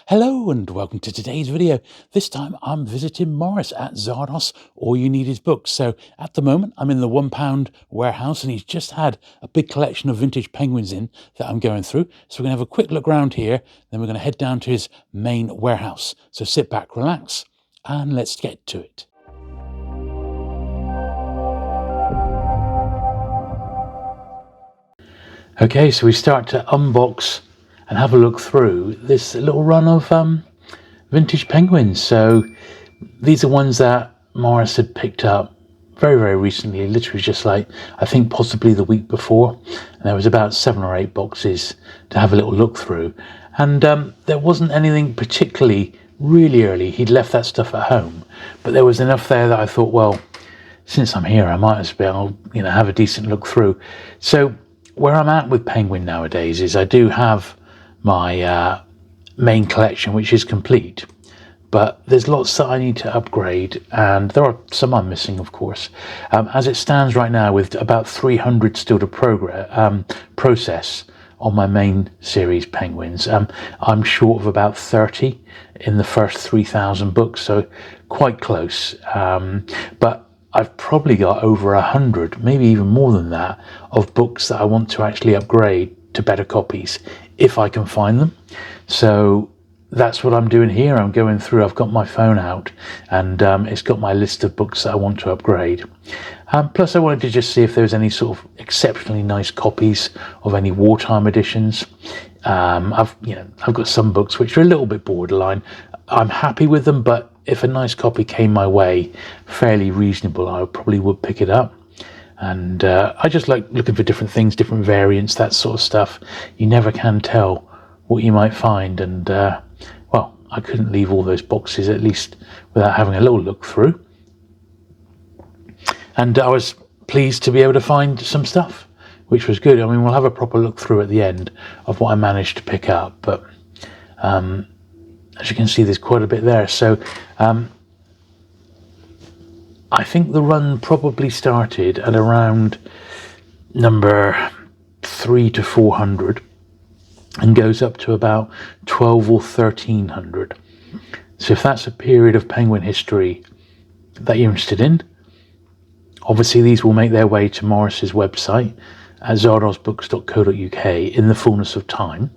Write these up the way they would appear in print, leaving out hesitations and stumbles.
Hello and welcome to today's video. This time I'm visiting Maurice at Zardoz, All You Need Is Books. So at the moment I'm in the £1 warehouse and he's just had a big collection of vintage penguins in that I'm going through. So we're going to have a quick look around here, then we're going to head down to his main warehouse. So sit back, relax, and let's get to it. Okay, so we start to unbox and have a look through this little run of vintage penguins. So these are ones that Maurice had picked up very, very recently, literally just like, I think possibly the week before. And there was about 7 or 8 boxes to have a little look through. And there wasn't anything particularly really early. He'd left that stuff at home, but there was enough there that I thought, well, since I'm here, I might as well, have a decent look through. So where I'm at with penguin nowadays is I do have my main collection, which is complete, but there's lots that I need to upgrade, and there are some I'm missing, of course. As it stands right now, with about 300 still to process on my main series penguins, I'm short of about 30 in the first 3,000 books, so quite close. But I've probably got over 100, maybe even more than that, of books that I want to actually upgrade to better copies if I can find them. So that's what I'm doing here. I'm going through, I've got my phone out, and it's got my list of books that I want to upgrade. Plus I wanted to just see if there was any sort of exceptionally nice copies of any wartime editions. I've got some books which are a little bit borderline. I'm happy with them, but if a nice copy came my way, fairly reasonable, I probably would pick it up. And I just like looking for different things, different variants, that sort of stuff. You never can tell what you might find, and well, I couldn't leave all those boxes at least without having a little look through. And I was pleased to be able to find some stuff, which was good. I mean, we'll have a proper look through at the end of what I managed to pick up, but as you can see, there's quite a bit there. So I think the run probably started at around number 300 to 400 and goes up to about 12 or 1300. So if that's a period of penguin history that you're interested in, obviously these will make their way to Maurice's website at zardozbooks.co.uk in the fullness of time,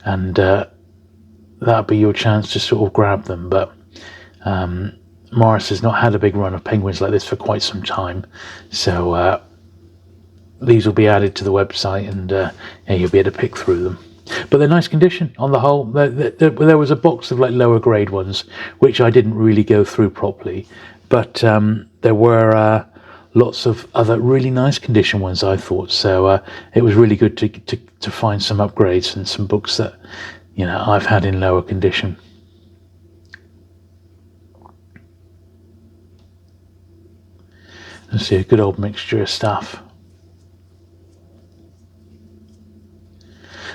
and that'll be your chance to sort of grab them. But Maurice has not had a big run of penguins like this for quite some time, so these will be added to the website, and you'll be able to pick through them. But they're nice condition on the whole. There was a box of like lower grade ones which I didn't really go through properly, but there were lots of other really nice condition ones, I thought. So it was really good to find some upgrades and some books that I've had in lower condition. Let's see, a good old mixture of stuff.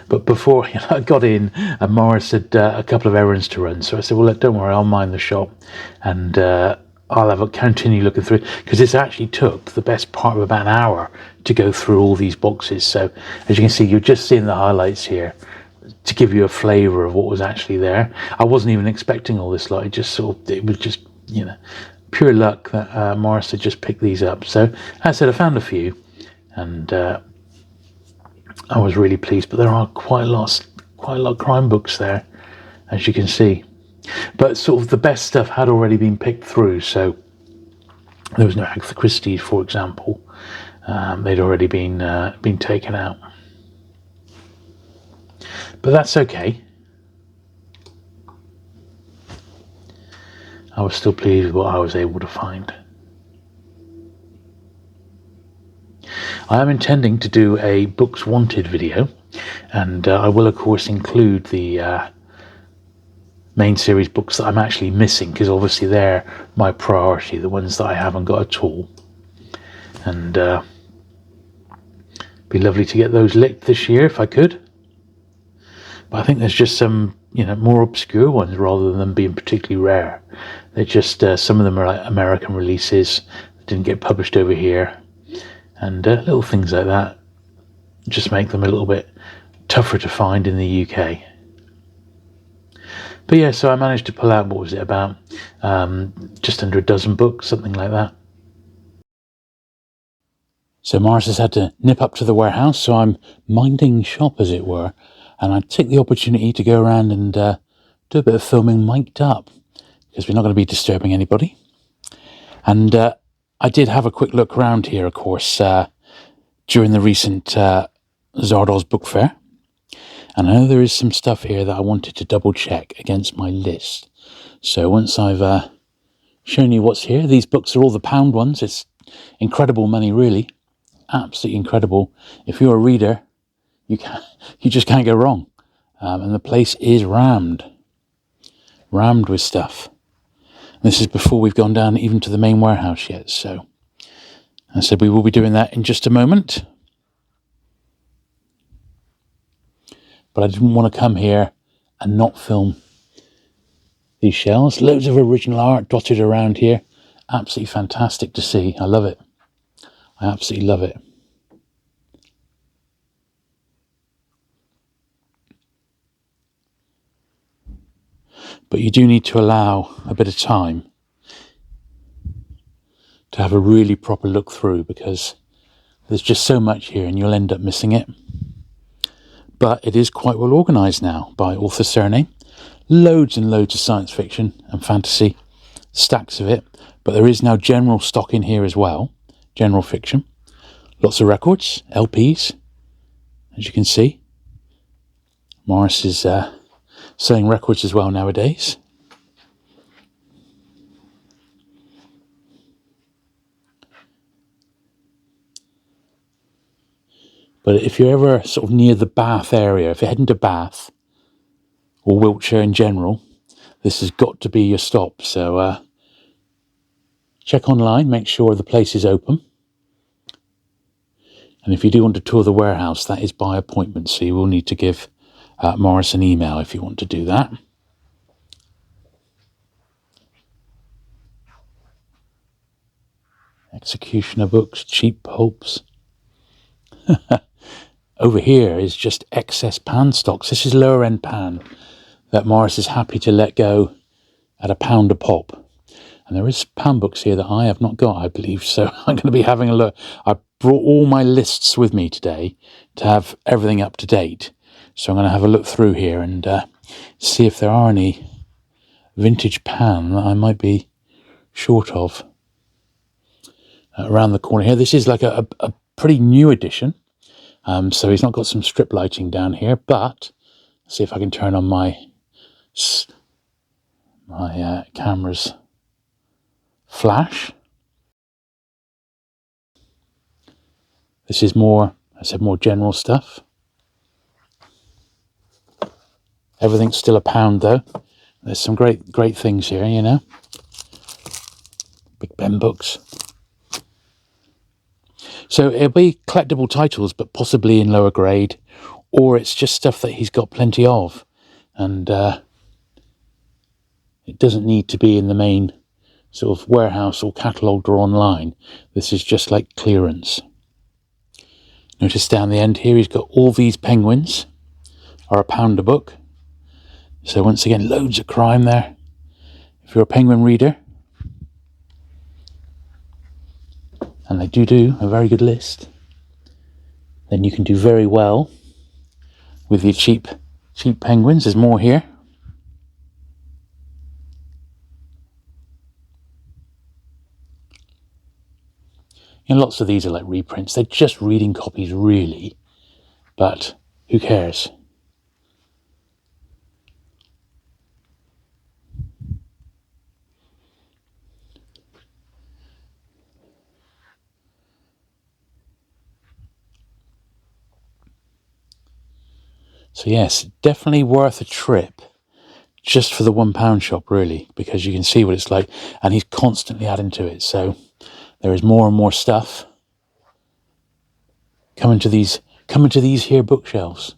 But before I got in, Maurice had a couple of errands to run, so I said, well, look, don't worry, I'll mind the shop, and I'll continue looking through, because this actually took the best part of about an hour to go through all these boxes. So as you can see, you're just seeing the highlights here to give you a flavour of what was actually there. I wasn't even expecting all this lot. It was just pure luck that Maurice had just picked these up. So as I said, I found a few, and I was really pleased. But there are quite a lot of crime books there, as you can see. But sort of the best stuff had already been picked through. So there was no Agatha Christie, for example. They'd already been taken out. But that's okay. I was still pleased with what I was able to find. I am intending to do a Books Wanted video, and I will of course include the main series books that I'm actually missing, because obviously they're my priority, the ones that I haven't got at all. And be lovely to get those licked this year if I could. But I think there's just some more obscure ones rather than them being particularly rare. They're just some of them are like American releases that didn't get published over here, and little things like that just make them a little bit tougher to find in the UK. But yeah, so I managed to pull out, what was it, about just under a dozen books, something like that. So Maurice has had to nip up to the warehouse, so I'm minding shop, as it were, and I take the opportunity to go around and do a bit of filming mic'd up, because we're not going to be disturbing anybody. And I did have a quick look around here, of course, during the recent Zardoz book fair. And I know there is some stuff here that I wanted to double check against my list. So once I've shown you what's here, these books are all the pound ones. It's incredible money, really. Absolutely incredible. If you're a reader, you just can't go wrong. And the place is rammed with stuff. And this is before we've gone down even to the main warehouse yet. So I said we will be doing that in just a moment. But I didn't want to come here and not film these shelves. Loads of original art dotted around here. Absolutely fantastic to see. I love it. I absolutely love it. But you do need to allow a bit of time to have a really proper look through, because there's just so much here and you'll end up missing it. But it is quite well organised now by author surname. Loads and loads of science fiction and fantasy, stacks of it. But there is now general stock in here as well, general fiction. Lots of records, LPs, as you can see. Maurice is selling records as well nowadays. But if you're ever sort of near the Bath area, if you're heading to Bath or Wiltshire in general, this has got to be your stop. So check online, make sure the place is open. And if you do want to tour the warehouse, that is by appointment. So you will need to give Maurice an email if you want to do that. Executioner books, cheap pulps. Over here is just excess pan stocks. This is lower end pan that Maurice is happy to let go at £1 a pop. And there is pan books here that I have not got, I believe. So I'm going to be having a look. I brought all my lists with me today to have everything up to date. So I'm going to have a look through here and see if there are any vintage pan that I might be short of. Around the corner here, this is like a pretty new edition. So he's not got some strip lighting down here, but let's see if I can turn on my camera's flash. This is more, I said, more general stuff. Everything's still £1 though. There's some great things here, you know. Big Ben books. So it'll be collectible titles, but possibly in lower grade, or it's just stuff that he's got plenty of. And it doesn't need to be in the main sort of warehouse or catalogued or online. This is just like clearance. Notice down the end here, he's got all these penguins are £1 a book. So once again, loads of crime there. If you're a Penguin reader, and they do a very good list, then you can do very well with your cheap penguins. There's more here. And lots of these are like reprints. They're just reading copies, really, but who cares? So yes, definitely worth a trip just for the £1 shop, really, because you can see what it's like, and he's constantly adding to it. So there is more and more stuff coming to these here bookshelves.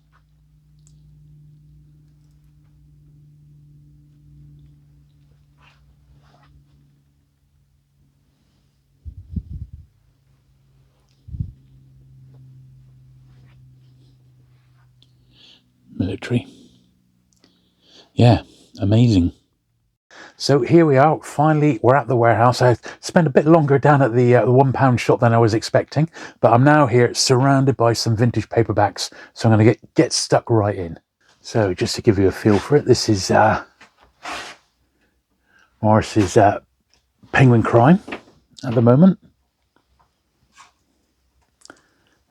Military. Yeah, amazing. So here we are, finally we're at the warehouse. I spent a bit longer down at the £1 shop than I was expecting, but I'm now here surrounded by some vintage paperbacks, so I'm going to get stuck right in. So just to give you a feel for it, this is Maurice's Penguin Crime at the moment.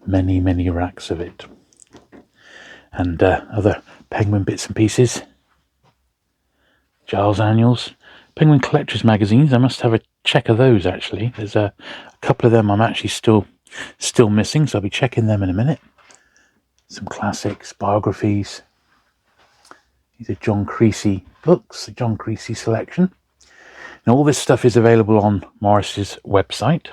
Many racks of it, and other Penguin bits and pieces. Giles Annuals, Penguin Collectors magazines. I must have a check of those actually. There's a couple of them I'm actually still missing, so I'll be checking them in a minute. Some classics, biographies. These are John Creasy books, the John Creasy selection. Now all this stuff is available on Maurice's website.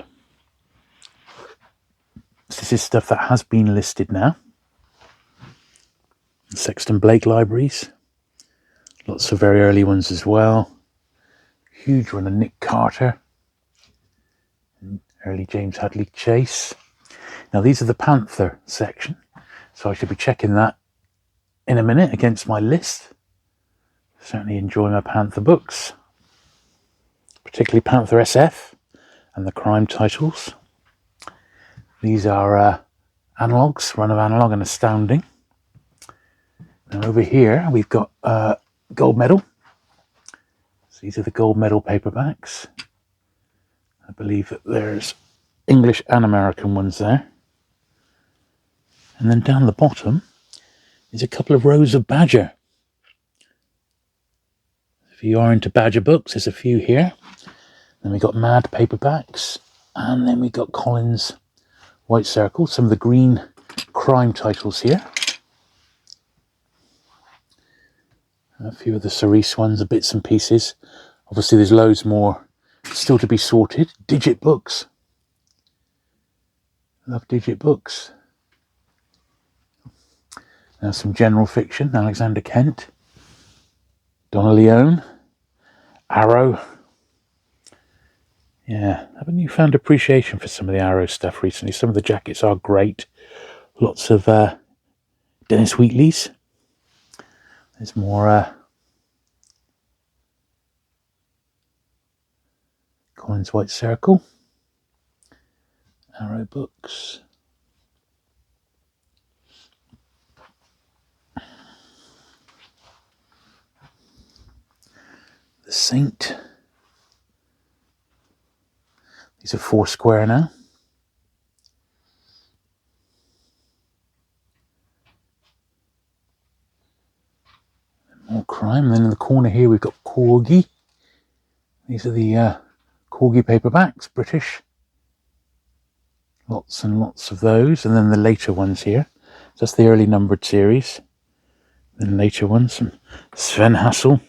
This is stuff that has been listed now. Sexton Blake libraries. Lots of very early ones as well. Huge one of Nick Carter. Early James Hadley Chase. Now these are the Panther section, so I should be checking that in a minute against my list. Certainly enjoy my Panther books, particularly Panther SF and the crime titles. These are analogues, run of Analog and Astounding. And over here we've got gold medal. So these are the gold medal paperbacks. I believe that there's English and American ones there. And then down the bottom is a couple of rows of Badger. If you are into Badger books, there's a few here. Then we've got Mad paperbacks, and then we've got Collins White Circle, some of the green crime titles here. A few of the Maurice ones, the bits and pieces. Obviously there's loads more still to be sorted. Digit books. Love Digit books. Now some general fiction. Alexander Kent. Donna Leone. Arrow. Yeah, I have a newfound appreciation for some of the Arrow stuff recently. Some of the jackets are great. Lots of Dennis Wheatley's. There's more Collins White Circle. Arrow books. The Saint. These are Foursquare now. More crime. Then in the corner here we've got Corgi. These are the Corgi paperbacks, British. Lots and lots of those. And then the later ones here. That's the early numbered series. Then later ones. Some Sven Hassel.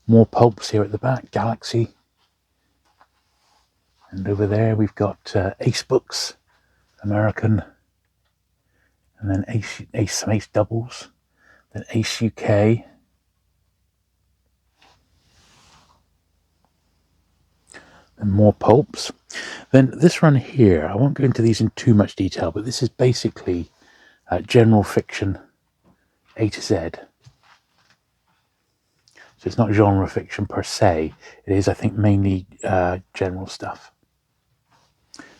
More pulps here at the back. Galaxy. And over there we've got Ace Books, American. And then Ace doubles. Then Ace UK. And more pulps. Then this run here, I won't go into these in too much detail, but this is basically general fiction A to Z. So it's not genre fiction per se. It is, I think, mainly general stuff.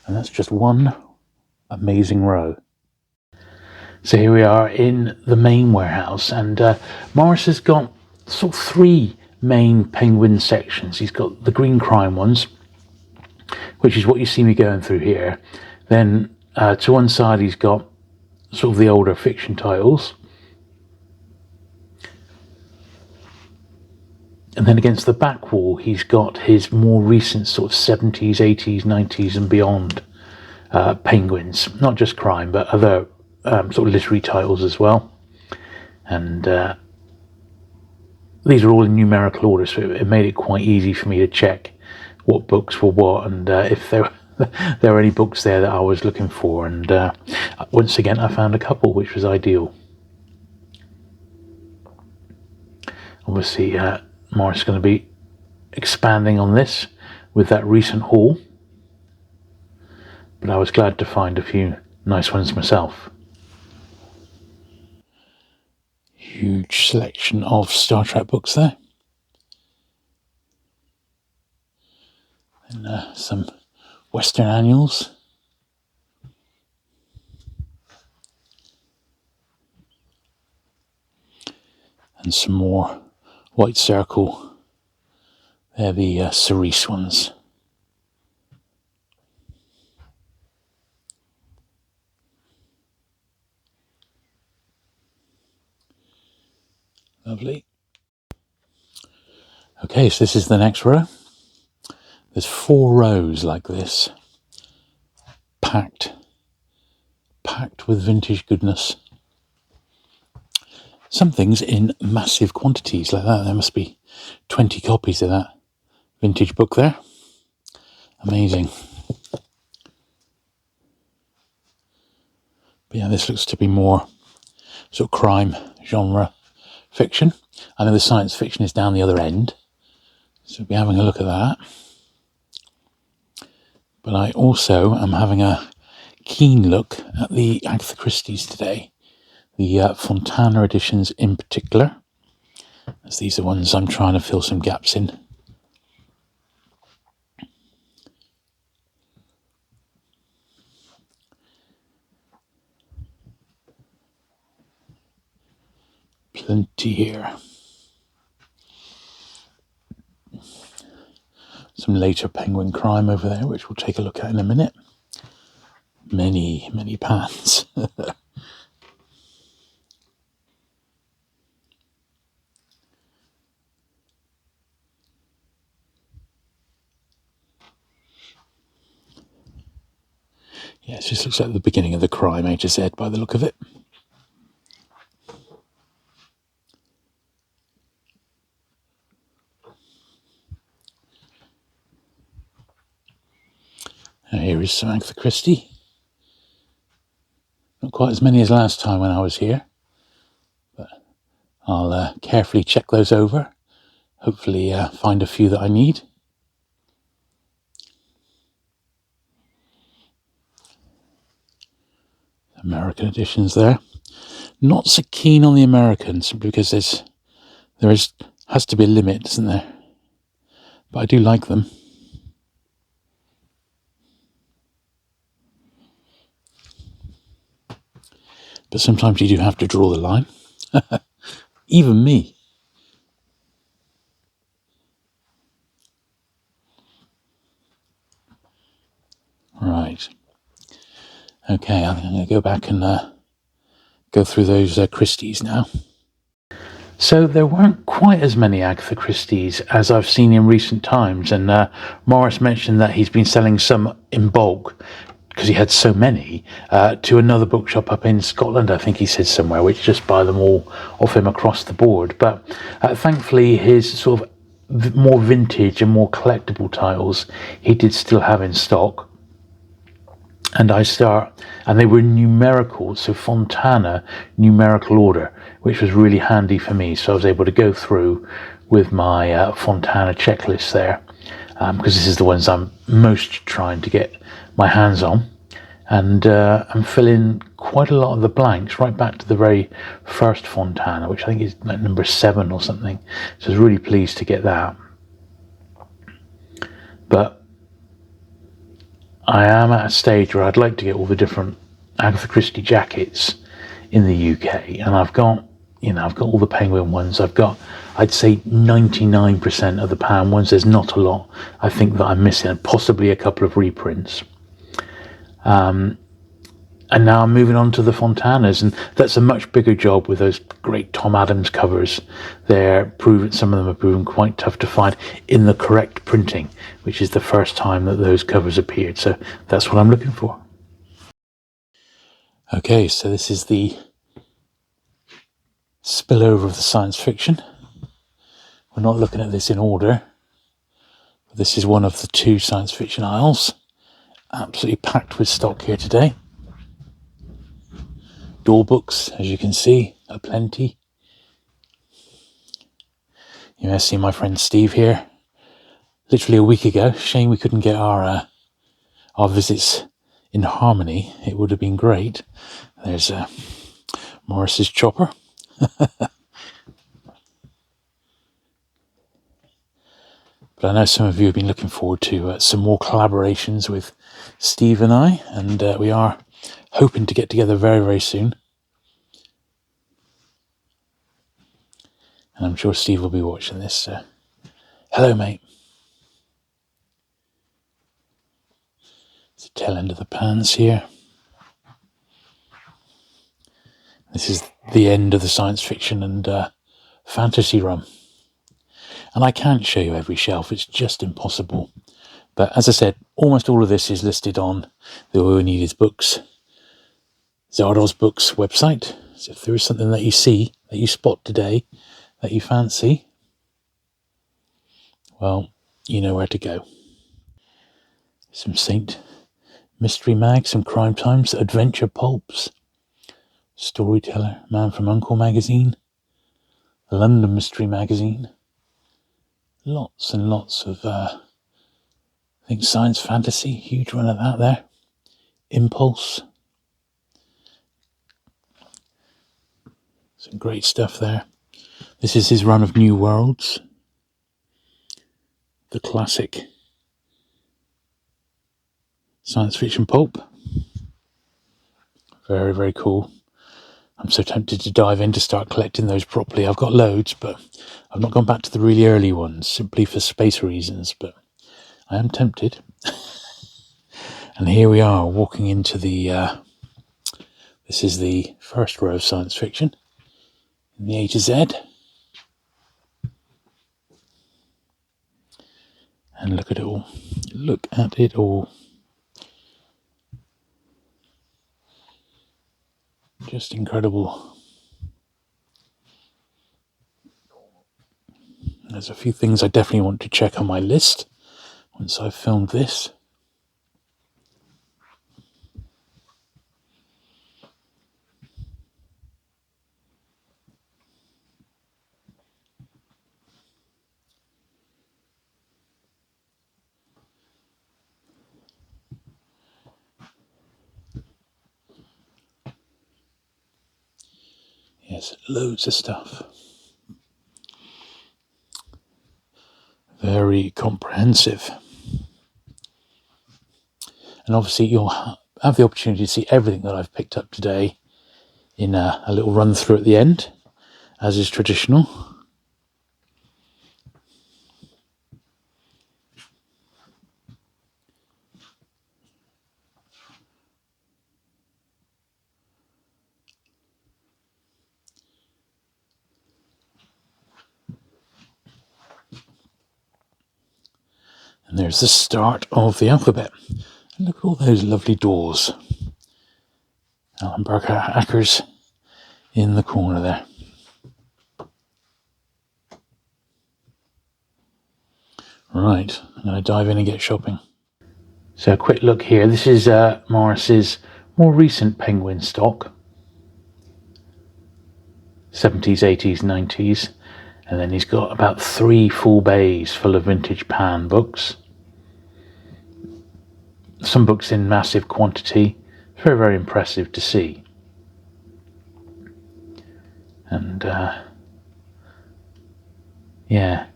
And that's just one amazing row. So here we are in the main warehouse, and Maurice has got sort of three main Penguin sections. He's got the green crime ones, which is what you see me going through here. Then to one side he's got sort of the older fiction titles. And then against the back wall he's got his more recent sort of 70s, 80s, 90s and beyond Penguins. Not just crime, but other sort of literary titles as well. And these are all in numerical order, so it made it quite easy for me to check what books were what, and if there were any books there that I was looking for. And once again I found a couple, which was ideal. Obviously Maurice is going to be expanding on this with that recent haul, but I was glad to find a few nice ones myself. Huge selection of Star Trek books there. And some Western annuals. And some more White Circle. They're the Maurice ones. Lovely. Okay, so this is the next row. There's 4 rows like this, packed with vintage goodness. Some things in massive quantities like that. There must be 20 copies of that vintage book there. Amazing. But yeah, this looks to be more sort of crime genre fiction. I know the science fiction is down the other end, so we'll be having a look at that. But I also am having a keen look at the Agatha Christie's today, the Fontana editions in particular, as these are ones I'm trying to fill some gaps in. Plenty here. Some later Penguin crime over there, which we'll take a look at in a minute. Many pans. Yeah, it just looks like the beginning of the crime A to Z by the look of it. And here is some Agatha Christie. Not quite as many as last time when I was here, but I'll carefully check those over. Hopefully find a few that I need. American editions there. Not so keen on the Americans because there has to be a limit, doesn't there? But I do like them. But sometimes you do have to draw the line. Even me. Right. Okay, I'm going to go back and go through those Christies now. So there weren't quite as many Agatha Christie's as I've seen in recent times, and Maurice mentioned that he's been selling some in bulk because he had so many to another bookshop up in Scotland, I think he said somewhere, which just buy them all off him across the board. But thankfully his sort of more vintage and more collectible titles he did still have in stock. And they were numerical, so Fontana numerical order, which was really handy for me. So I was able to go through with my Fontana checklist there, because this is the ones I'm most trying to get my hands on, and fill in quite a lot of the blanks right back to the very first Fontana, which I think is like number 7 or something. So I was really pleased to get that. But I am at a stage where I'd like to get all the different Agatha Christie jackets in the UK, and I've got all the Penguin ones. I've got, I'd say 99% of the Pan ones. There's not a lot I think that I'm missing, and possibly a couple of reprints. And now I'm moving on to the Fontanas, and that's a much bigger job with those great Tom Adams covers. Some of them are proven quite tough to find in the correct printing, which is the first time that those covers appeared. So that's what I'm looking for. Okay, so this is the spillover of the science fiction. We're not looking at this in order. This is one of the 2 science fiction aisles. Absolutely packed with stock here today. Door books, as you can see, are plenty. You may see my friend Steve here. Literally a week ago. Shame we couldn't get our visits in harmony. It would have been great. There's Maurice's chopper. But I know some of you have been looking forward to some more collaborations with Steve and I, and we are hoping to get together very, very soon. And I'm sure Steve will be watching this, so hello, mate. It's the tail end of the pans here. This is the end of the science fiction and fantasy run. And I can't show you every shelf, it's just impossible. But as I said, almost all of this is listed on the All You Need Is Books, Zardoz Books website. So if there is something that you see, that you spot today, that you fancy, well, you know where to go. Some Saint Mystery Mag, some Crime Times, Adventure Pulps, Storyteller, Man from Uncle magazine, London Mystery Magazine. Lots and lots of, I think, science fantasy, huge run of that there. Impulse. Some great stuff there. This is his run of New Worlds. The classic science fiction pulp. Very, very cool. I'm so tempted to dive in to start collecting those properly. I've got loads, but I've not gone back to the really early ones, simply for space reasons, but I am tempted. And here we are, walking into the, this is the first row of science fiction, in the A to Z. And look at it all. Look at it all. Just incredible. There's a few things I definitely want to check on my list once I've filmed this. Yes, loads of stuff. Very comprehensive. And obviously you'll have the opportunity to see everything that I've picked up today in a little run through at the end, as is traditional. And there's the start of the alphabet. And look at all those lovely doors. Alan Burkacker's in the corner there. Right, I'm going to dive in and get shopping. So a quick look here. This is Maurice's more recent Penguin stock. 70s, 80s, 90s. And then he's got about 3 full bays full of vintage Pan books. Some books in massive quantity. It's very, very impressive to see. And yeah,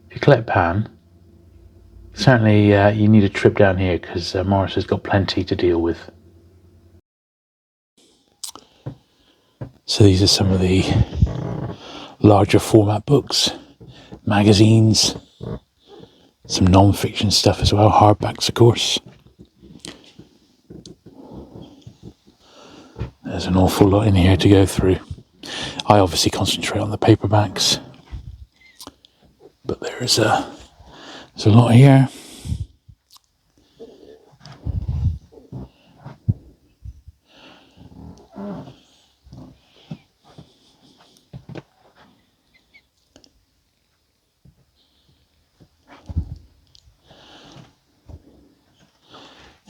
if you collect Pan, certainly you need a trip down here, because Maurice has got plenty to deal with. So these are some of the larger format books, magazines, some non-fiction stuff as well, hardbacks of course. There's an awful lot in here to go through. I obviously concentrate on the paperbacks, but there's a lot here.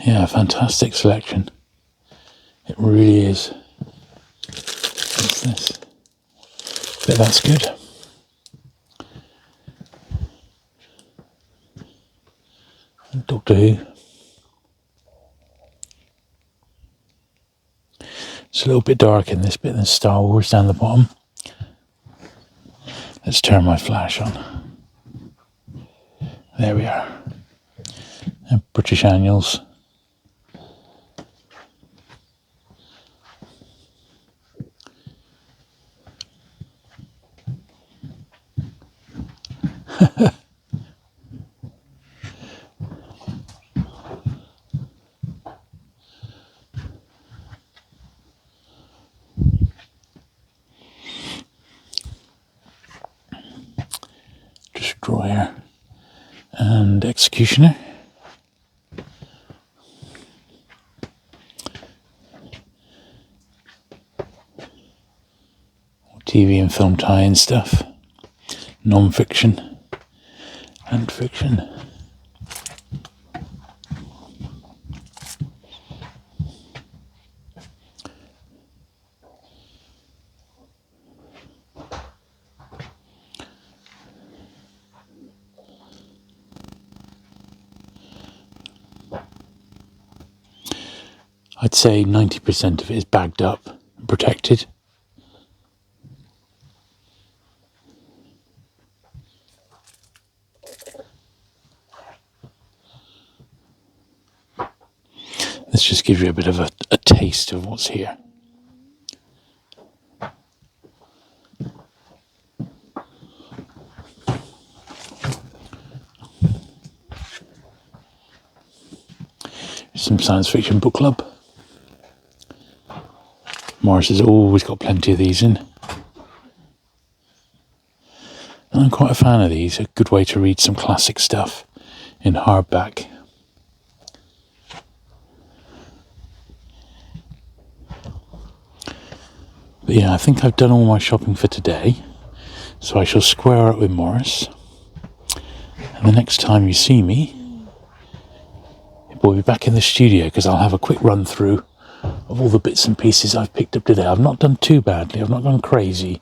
Yeah, fantastic selection. It really is. What's this? But that's good. And Doctor Who. It's a little bit dark in this bit than Star Wars down the bottom. Let's turn my flash on. There we are. British Annuals. Destroyer and Executioner. TV and film tie-in stuff, non-fiction and fiction. I'd say 90% of it is bagged up and protected. This just gives you a bit of a taste of what's here. Some science fiction book club. Maurice has always got plenty of these in. And I'm quite a fan of these, a good way to read some classic stuff in hardback. But yeah, I think I've done all my shopping for today, so I shall square up with Maurice. And the next time you see me, we'll be back in the studio because I'll have a quick run through of all the bits and pieces I've picked up today. I've not done too badly, I've not gone crazy,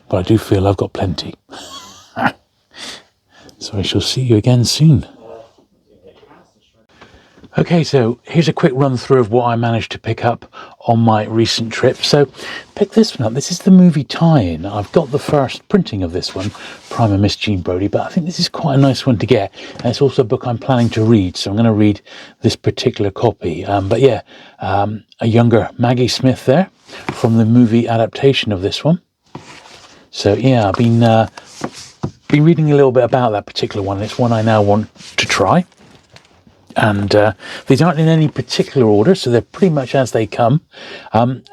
but I do feel I've got plenty. So I shall see you again soon. Okay, so here's a quick run through of what I managed to pick up on my recent trip. So pick this one up. This is the movie tie-in. I've got the first printing of this one, Prime and Miss Jean Brodie, but I think this is quite a nice one to get. And it's also a book I'm planning to read, so I'm going to read this particular copy. But yeah, a younger Maggie Smith there from the movie adaptation of this one. So yeah, I've been reading a little bit about that particular one. It's one I now want to try. And these aren't in any particular order, so they're pretty much as they come.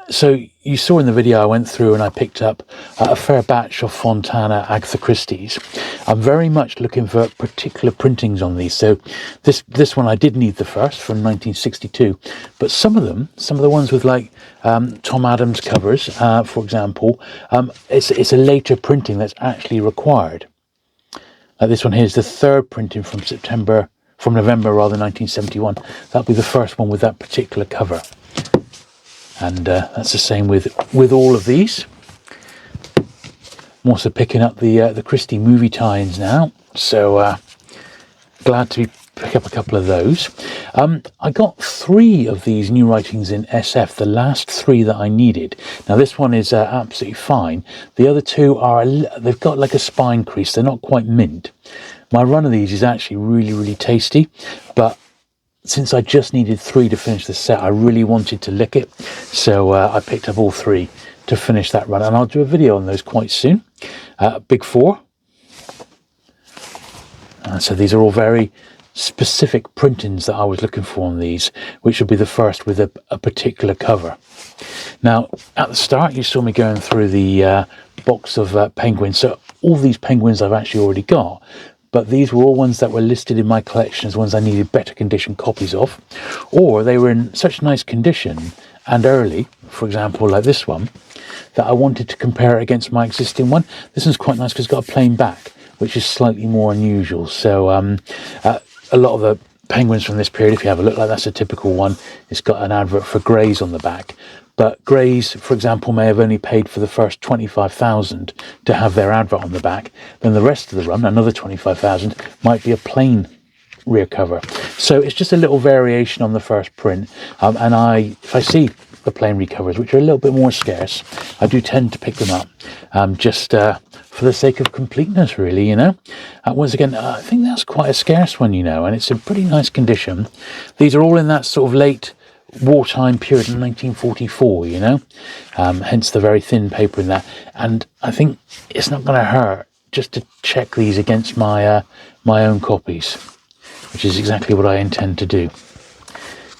So you saw in the video I went through and I picked up a fair batch of Fontana Agatha Christie's. I'm very much looking for particular printings on these. So this one I did need the first from 1962, but some of the ones with like Tom Adams covers, for example, it's a later printing that's actually required. This one here is the third printing from November 1971. That'll be the first one with that particular cover. And that's the same with all of these. I'm also picking up the Christie movie tie-ins now, so glad to pick up a couple of those. I got 3 of these new writings in SF, the last 3 that I needed. Now this one is absolutely fine. The other 2 they've got like a spine crease, they're not quite mint. My run of these is actually really, really tasty, but since I just needed 3 to finish the set, I really wanted to lick it, so I picked up all 3 to finish that run, and I'll do a video on those quite soon. Big 4. So these are all very specific printings that I was looking for on these, which will be the first with a particular cover. Now, at the start, you saw me going through the box of penguins, so all these penguins I've actually already got. But these were all ones that were listed in my collection as ones I needed better condition copies of, or they were in such nice condition and early, for example like this one, that I wanted to compare it against my existing one. This one's quite nice because it's got a plain back, which is slightly more unusual. So a lot of the penguins from this period, if you have a look, like that's a typical one. It's got an advert for Greys on the back. But Greys, for example, may have only paid for the first 25,000 to have their advert on the back. Then the rest of the run, another 25,000, might be a plain rear cover. So it's just a little variation on the first print. And if I see the plain read covers, which are a little bit more scarce. I do tend to pick them up, just for the sake of completeness, really, you know. Once again, I think that's quite a scarce one, you know, and it's in pretty nice condition. These are all in that sort of late wartime period in 1944, you know, hence the very thin paper in that. And I think it's not going to hurt just to check these against my my own copies, which is exactly what I intend to do.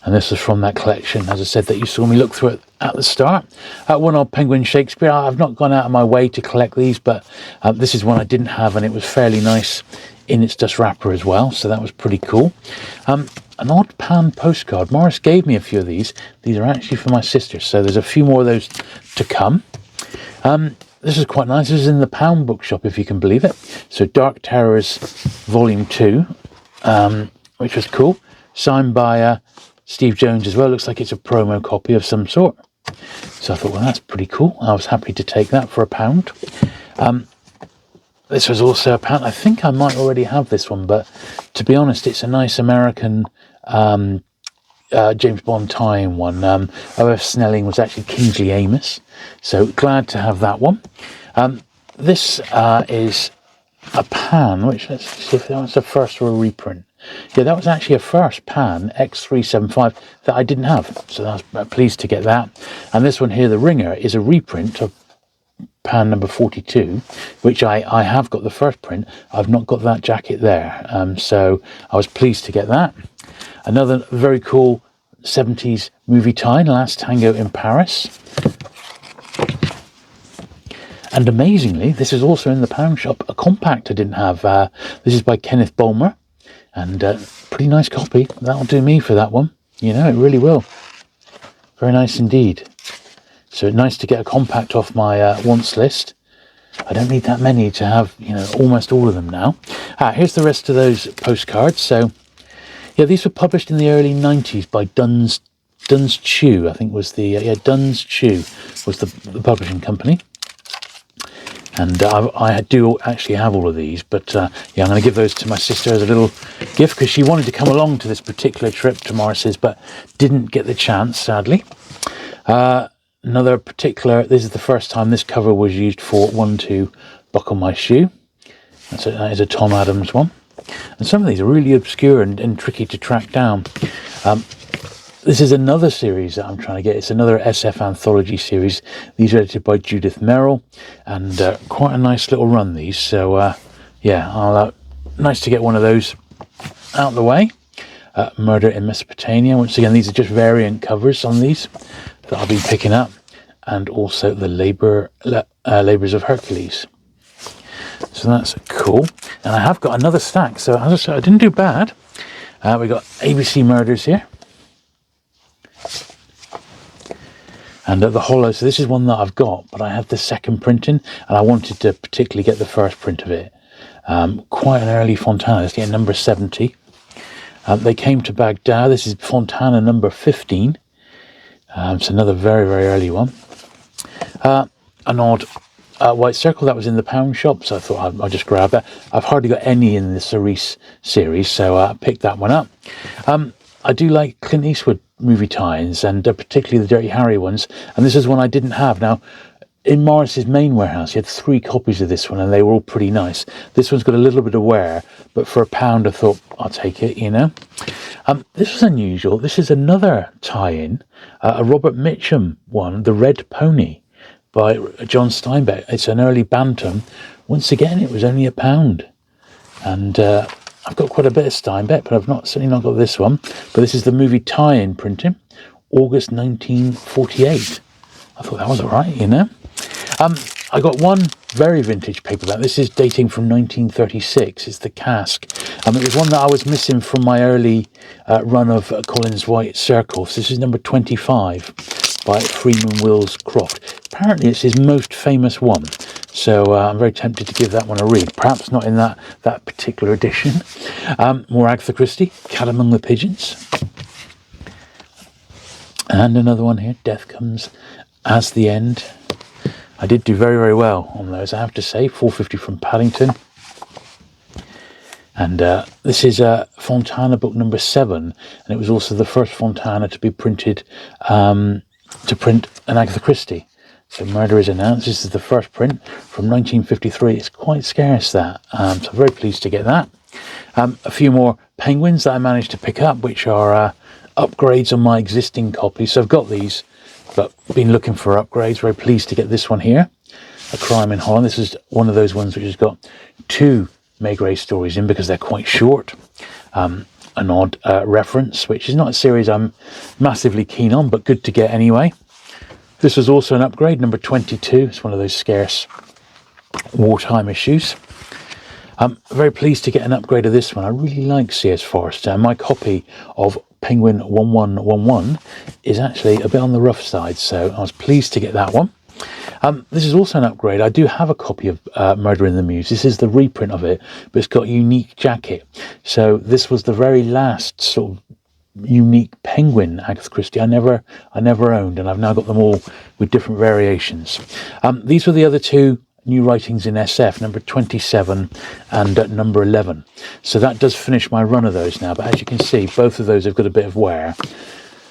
And this is from that collection, as I said, that you saw me look through it at the start. One Odd Penguin Shakespeare. I've not gone out of my way to collect these, but this is one I didn't have, and it was fairly nice in its dust wrapper as well, so that was pretty cool. An odd pan postcard. Maurice gave me a few of these. These are actually for my sister, so there's a few more of those to come. This is quite nice. This is in the Pound bookshop, if you can believe it. So Dark Terrors Volume 2, which was cool. Signed by Steve Jones as well. Looks like it's a promo copy of some sort. So I thought, well, that's pretty cool. I was happy to take that for £1. This was also £1. I think I might already have this one, but to be honest, it's a nice American James Bond tie-in one. O.F. Snelling was actually Kingsley Amis, so glad to have that one. This is a pan, which, let's see if that was a first or a reprint. Yeah, that was actually a first pan, X375, that I didn't have, so I was pleased to get that. And this one here, the Ringer, is a reprint of pan number 42, which I have got the first print. I've not got that jacket there, so I was pleased to get that. Another very cool 70s movie tie, Last Tango in Paris. And amazingly, this is also in the Pound shop, a compact I didn't have. This is by Kenneth Bulmer, and pretty nice copy. That'll do me for that one. You know, it really will. Very nice indeed. So nice to get a compact off my wants list. I don't need that many to have, you know, almost all of them now. Here's the rest of those postcards. So, yeah, these were published in the early 90s by Duns Chew, I think was the, Duns Chew was the publishing company. And I do actually have all of these, but yeah, I'm going to give those to my sister as a little gift, because she wanted to come along to this particular trip to Maurice's, but didn't get the chance, sadly. Another particular, this is the first time this cover was used for 1-2 Buckle My Shoe. That is a Tom Adams one. And some of these are really obscure and tricky to track down. This is another series that I'm trying to get. It's another SF anthology series. These are edited by Judith Merrill, and quite a nice little run, these. So, yeah, nice to get one of those out of the way. Murder in Mesopotamia. Once again, these are just variant covers on these that I've been picking up. And also the Labours of Hercules. So that's cool. And I have got another stack. So as I said, I didn't do bad. We got ABC Murders here. And the Hollow, so this is one that I've got, but I have the second printing, and I wanted to particularly get the first print of it. Quite an early Fontana, let's get number 70. They Came to Baghdad, this is Fontana number 15. It's another very, very early one. An odd White Circle, that was in the Pound shop, so I thought I'd just grab that. I've hardly got any in the Maurice series, so I picked that one up. I do like Clint Eastwood movie tie-ins, and particularly the Dirty Harry ones, and this is one I didn't have. Now, in Maurice's main warehouse, he had 3 copies of this one, and they were all pretty nice. This one's got a little bit of wear, but for £1 I thought I'll take it, you know. This was unusual. This is another tie-in, a Robert Mitchum one, The Red Pony by John Steinbeck. It's an early Bantam. Once again, it was only £1, and I've got quite a bit of Steinbeck, but I've certainly not got this one. But this is the movie tie-in printing, August 1948. I thought that was all right, you know. I got one very vintage paperback. This is dating from 1936. It's the Cask. It was one that I was missing from my early run of Collins White Circles. This is number 25 by Freeman Wills Croft. Apparently it's his most famous one. So I'm very tempted to give that one a read. Perhaps not in that particular edition. More Agatha Christie, Cat Among the Pigeons. And another one here, Death Comes as the End. I did do very, very well on those, I have to say. 450 from Paddington. And this is Fontana book number 7. And it was also the first Fontana to be printed to print an Agatha Christie. So Murder is Announced. This is the first print from 1953. It's quite scarce, that. So I'm very pleased to get that. A few more Penguins that I managed to pick up, which are upgrades on my existing copy. So I've got these, but been looking for upgrades. Very pleased to get this one here, A Crime in Holland. This is one of those ones which has got 2 Maigret stories in because they're quite short. An odd reference, which is not a series I'm massively keen on, but good to get anyway. This was also an upgrade, number 22. It's one of those scarce wartime issues. I'm very pleased to get an upgrade of this one. I really like C.S. Forester, and my copy of Penguin 1111 is actually a bit on the rough side, so I was pleased to get that one. This is also an upgrade. I do have a copy of Murder in the Mews. This is the reprint of it, but it's got a unique jacket. So this was the very last sort of unique Penguin Agatha Christie I never owned, and I've now got them all with different variations. These were the other 2 new writings in SF, number 27 and number 11. So that does finish my run of those now, but as you can see, both of those have got a bit of wear.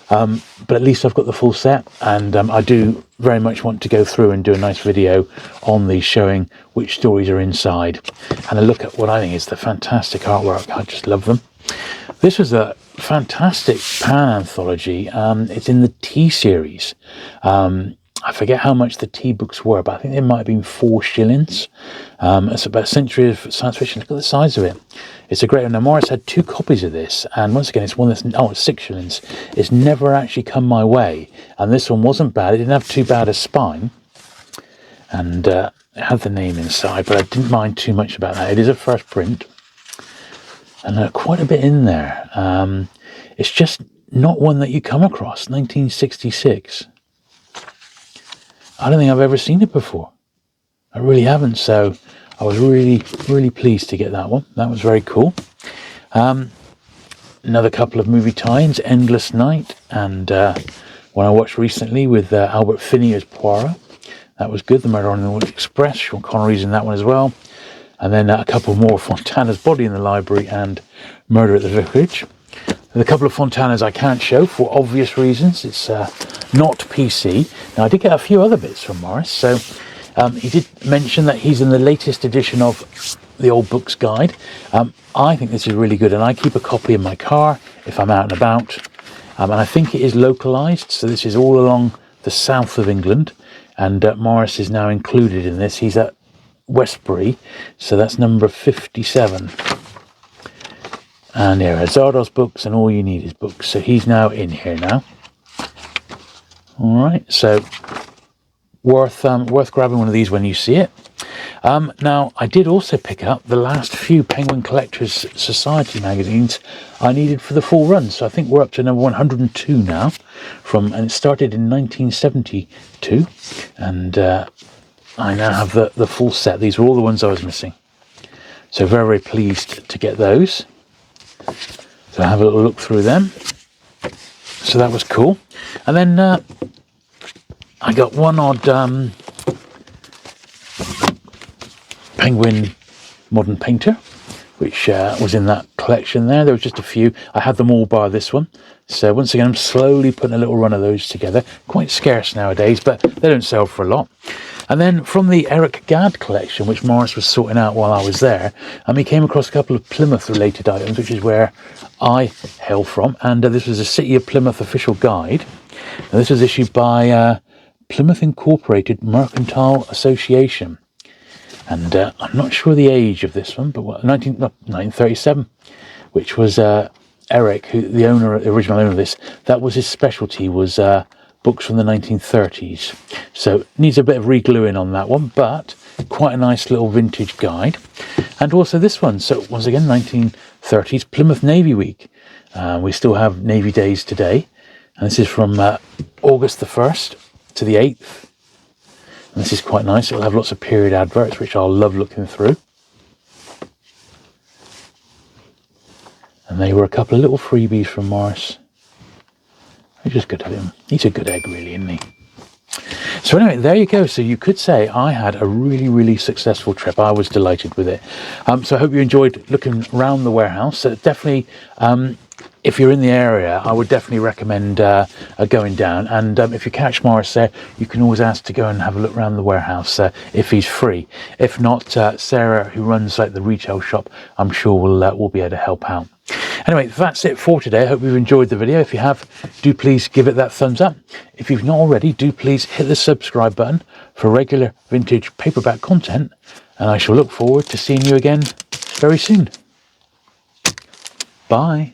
But at least I've got the full set, and I do very much want to go through and do a nice video on these, showing which stories are inside and a look at what I think is the fantastic artwork. I just love them. This was a fantastic Pan anthology. It's in the T series. I forget how much the T books were, but I think they might have been 4 shillings. It's about a century of science fiction. Look at the size of it. It's a great one. Now, Maurice had 2 copies of this, and once again, it's one that's, it's 6 shillings. It's never actually come my way, and this one wasn't bad. It didn't have too bad a spine, and it had the name inside, but I didn't mind too much about that. It is a first print, and quite a bit in there. It's just not one that you come across. 1966. I don't think I've ever seen it before. I really haven't, so I was really pleased to get that one. That was very cool. Another couple of movie tie-ins, Endless Night, and one I watched recently with Albert Finney as Poirot. That was good. The Murder on the Orient Express, Sean Connery's in that one as well. And then a couple more, Fontana's Body in the Library and Murder at the Vicarage. And a couple of Fontanas I can't show for obvious reasons. It's not PC. Now, I did get a few other bits from Maurice. So he did mention that he's in the latest edition of the Old Books Guide. I think this is really good, and I keep a copy in my car if I'm out and about. And I think it is localised, so this is all along the south of England. And Maurice is now included in this. He's at Westbury, so that's number 57. And there are Zardoz books and All You Need Is Books. So he's now in here now. All right, so worth grabbing one of these when you see it. Now, I did also pick up the last few Penguin Collectors Society magazines I needed for the full run. So I think we're up to number 102 now, and it started in 1972, and I now have the full set. These were all the ones I was missing. So very pleased to get those. So have a little look through them. So that was cool. And then I got one odd Penguin Modern Painter, which was in that collection there. There was just a few. I had them all bar this one. So once again, I'm slowly putting a little run of those together. Quite scarce nowadays, but they don't sell for a lot. And then from the Eric Gadd collection, which Maurice was sorting out while I was there, he came across a couple of Plymouth-related items, which is where I hail from. And this was a City of Plymouth official guide. Now, this was issued by Plymouth Incorporated Mercantile Association. And I'm not sure the age of this one, but 1937, which was Eric, who the original owner of this, that was his specialty, was books from the 1930s. So needs a bit of re-gluing on that one, but quite a nice little vintage guide. And also this one, so once again, 1930s, Plymouth Navy Week. We still have Navy Days today. And this is from August the 1st to the 8th. And this is quite nice. It'll have lots of period adverts, which I'll love looking through. And they were a couple of little freebies from Maurice. It's just good of him. He's a good egg, really, isn't he? So anyway, there you go. So you could say I had a really successful trip. I was delighted with it. So I hope you enjoyed looking around the warehouse. So definitely, if you're in the area, I would definitely recommend going down. And if you catch Maurice there, you can always ask to go and have a look around the warehouse if he's free. If not, Sarah, who runs like the retail shop, I'm sure will be able to help out. Anyway, that's it for today. I hope you've enjoyed the video. If you have, do please give it that thumbs up. If you've not already, do please hit the subscribe button for regular vintage paperback content. And I shall look forward to seeing you again very soon. Bye.